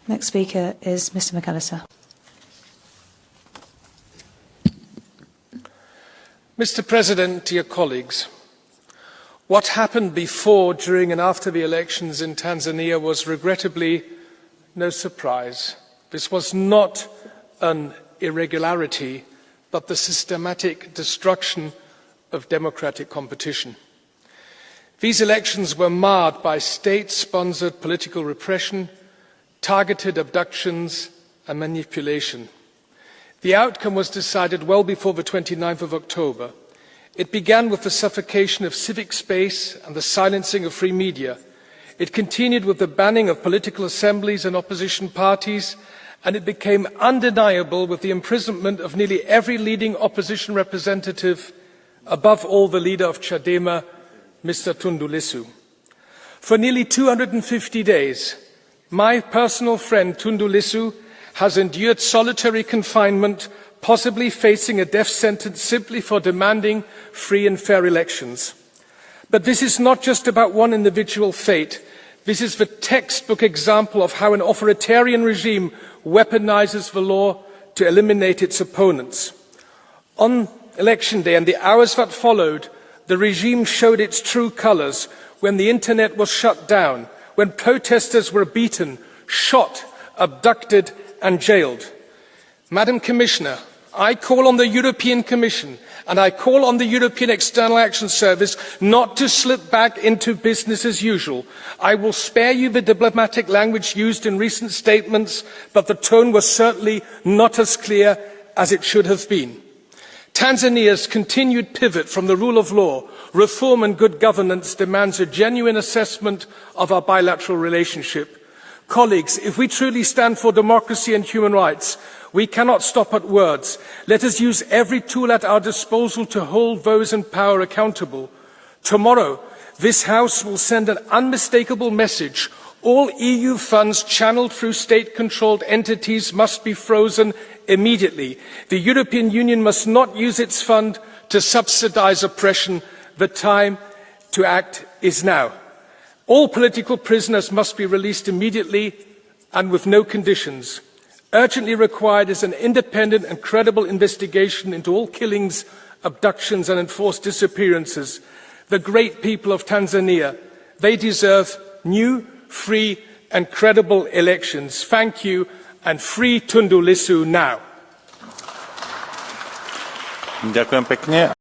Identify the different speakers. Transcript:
Speaker 1: Next speaker is Mr. McAllister.
Speaker 2: Mr. President, dear colleagues, what happened before, during and after the elections in Tanzania was regrettably no surprise. This was not an irregularity, but the systematic destruction of democratic competition. These elections were marred by state-sponsored political repression, targeted abductions and manipulation. The outcome was decided well before the 29th of October. It began with the suffocation of civic space and the silencing of free media. It continued with the banning of political assemblies and opposition parties, and it became undeniable with the imprisonment of nearly every leading opposition representative, above all the leader of Chadema, Mr. Tundu Lissu. For nearly 250 days, my personal friend Tundu Lissu has endured solitary confinement, possibly facing a death sentence simply for demanding free and fair elections. But this is not just about one individual fate. This is the textbook example of how an authoritarian regime weaponizes the law to eliminate its opponents. On election day and the hours that followed, the regime showed its true colors when the internet was shut down, when protesters were beaten, shot, abducted and jailed. Madam Commissioner, I call on the European Commission and I call on the European External Action Service not to slip back into business as usual. I will spare you the diplomatic language used in recent statements, but the tone was certainly not as clear as it should have been. Tanzania's continued pivot from the rule of law, reform and good governance demands a genuine assessment of our bilateral relationship. Colleagues, if we truly stand for democracy and human rights, we cannot stop at words. Let us use every tool at our disposal to hold those in power accountable. Tomorrow, this House will send an unmistakable message. All EU funds channeled through state-controlled entities must be frozen immediately. The European Union must not use its fund to subsidize oppression. The time to act is now. All political prisoners must be released immediately and with no conditions. Urgently required is an independent and credible investigation into all killings, abductions and enforced disappearances. The great people of Tanzania, they deserve new, free and credible elections. Thank you, and free Tundu Lissu now.
Speaker 3: Ďakujem pekne.